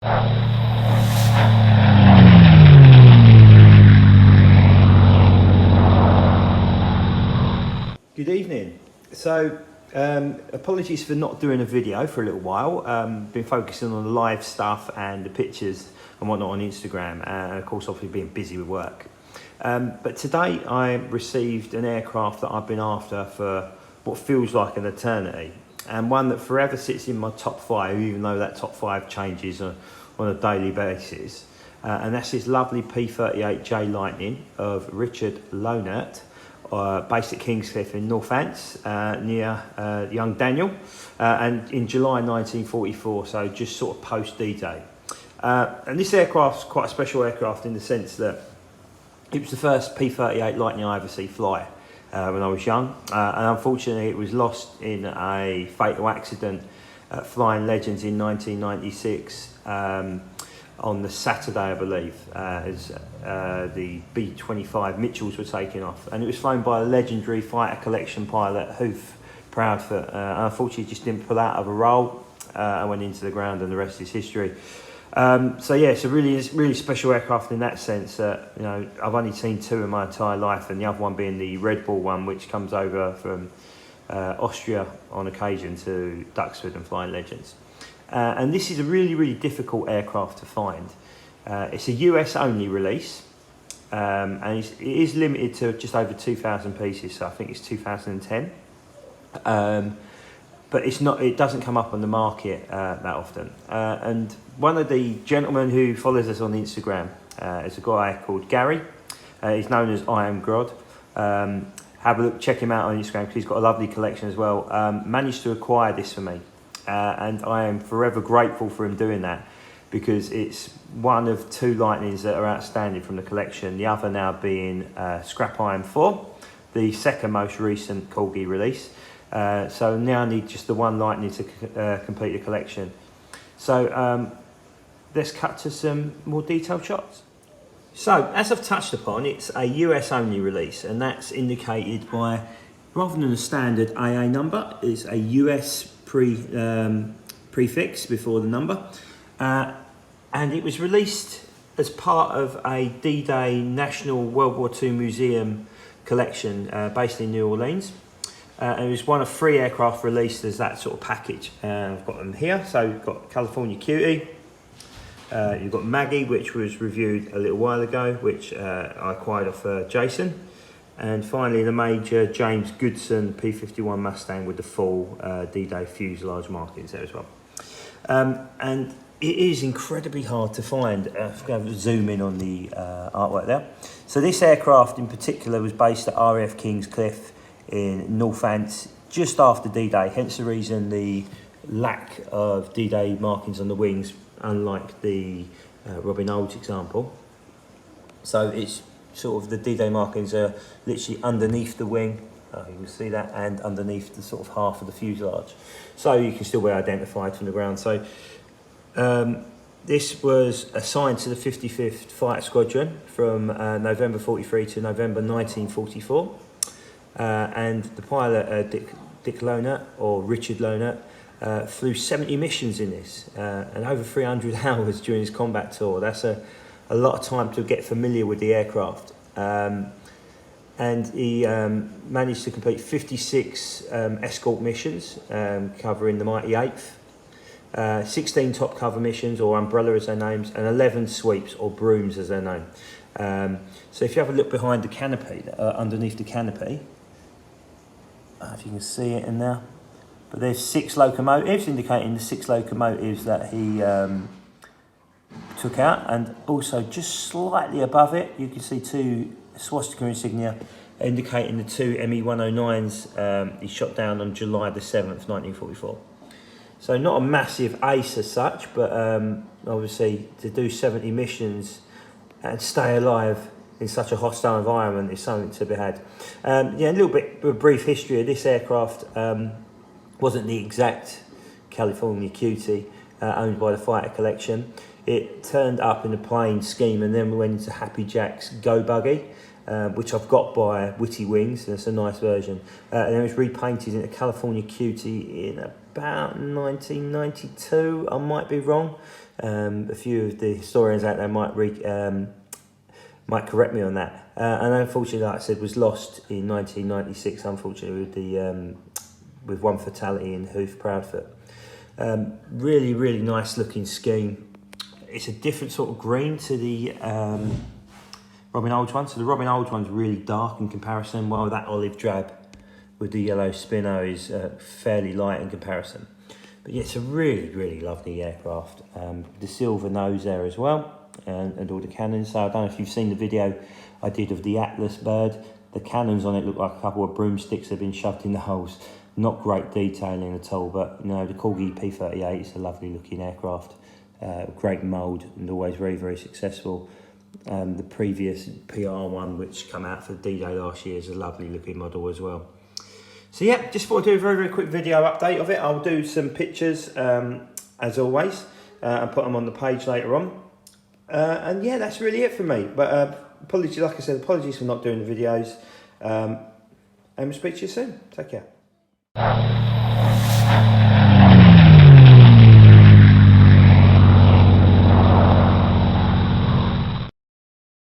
Good evening. So apologies for not doing a video for a little while. Been focusing on the live stuff and the pictures and whatnot on Instagram, and of course obviously being busy with work. But today I received an aircraft that I've been after for what feels like an eternity, and one that forever sits in my top 5, even though that top 5 changes on a daily basis. And that's this lovely P38 J Lightning of Richard Lohnert, based at Kings Cliffe in Northamptonshire, near young Daniel, and in July 1944, so just sort of post D-Day. And this aircraft's quite a special aircraft in the sense that it was the first P38 Lightning I ever see fly when I was young, and unfortunately it was lost in a fatal accident at Flying Legends in 1996 on the Saturday, I believe, as the B-25 Mitchells were taking off, and it was flown by a legendary fighter collection pilot, Hoof, Proudfoot. Unfortunately, just didn't pull out of a roll and went into the ground, and the rest is history. So yeah, it's a really special aircraft in that sense. You know, I've only seen 2 in my entire life, and the other one being the Red Bull one, which comes over from Austria on occasion to Duxford and Flying Legends. And this is a really difficult aircraft to find. It's a US only release, and it is limited to just over 2,000 pieces, so I think it's 2010. But it doesn't come up on the market that often. And one of the gentlemen who follows us on Instagram is a guy called Gary. He's known as I Am Grod. Have a look, check him out on Instagram, because he's got a lovely collection as well. Managed to acquire this for me. And I am forever grateful for him doing that, because it's one of 2 Lightnings that are outstanding from the collection, the other now being Scrap Iron 4, the second most recent Corgi release. So now I need just the 1 Lightning to complete the collection. So let's cut to some more detailed shots. So as I've touched upon, it's a US only release, and that's indicated by, rather than a standard AA number, it's a US prefix before the number, and it was released as part of a D-Day National World War II Museum collection based in New Orleans. And it was one of 3 aircraft released as that sort of package. I've got them here. So you've got California Cutie, you've got Maggie, which was reviewed a little while ago, which I acquired off Jason. And finally, the Major James Goodson P51 Mustang with the full D-Day fuselage markings there as well. And it is incredibly hard to find. I'm going to zoom in on the artwork there. So this aircraft in particular was based at RAF Kings Cliffe in Northamptonshire just after D-Day, hence the reason the lack of D-Day markings on the wings, unlike the Robin Olds example. So it's sort of, the D-Day markings are literally underneath the wing, you can see that, and underneath the sort of half of the fuselage, so you can still be identified from the ground. So this was assigned to the 55th Fighter Squadron from November 43 to November 1944, and the pilot Dick Lohnert, or Richard Lohnert, flew 70 missions in this, and over 300 hours during his combat tour. That's a lot of time to get familiar with the aircraft, and he managed to complete 56 escort missions covering the Mighty 8th, 16 top cover missions, or umbrella as they're named, and 11 sweeps or brooms as they're known. So if you have a look behind the canopy, underneath the canopy, if you can see it in there, but there's 6 locomotives, indicating the 6 locomotives that he took out, and also just slightly above it you can see 2 swastika insignia indicating the 2 ME-109s he shot down on July the 7th 1944. So not a massive ace as such, but obviously to do 70 missions and stay alive in such a hostile environment is something to be had. Yeah, a little bit of a brief history of this aircraft. Wasn't the exact California Cutie owned by the Fighter Collection. It turned up in a plane scheme, and then we went into Happy Jack's Go Buggy, which I've got by Witty Wings, and it's a nice version. And it was repainted into California Cutie in about 1992, I might be wrong. A few of the historians out there might correct me on that. And unfortunately, like I said, was lost in 1996, unfortunately, with one fatality in Hoof, Proudfoot. Really, really nice looking scheme. It's a different sort of green to the Robin Olds one. So the Robin Olds one's really dark in comparison, while that olive drab with the yellow spinner is fairly light in comparison. But yeah, it's a really, really lovely aircraft. The silver nose there as well, and all the cannons. So I don't know if you've seen the video I did of the Atlas bird. The cannons on it look like a couple of broomsticks that have been shoved in the holes. Not great detailing at all, but you know, the Corgi P38 is a lovely looking aircraft. Great mould and always very, very successful. The previous PR one, which came out for D-Day last year, is a lovely looking model as well. So yeah, just thought I'd do a very, very quick video update of it. I'll do some pictures, as always, and put them on the page later on. And yeah, that's really it for me. But apologies, like I said, apologies for not doing the videos. And we'll speak to you soon. Take care.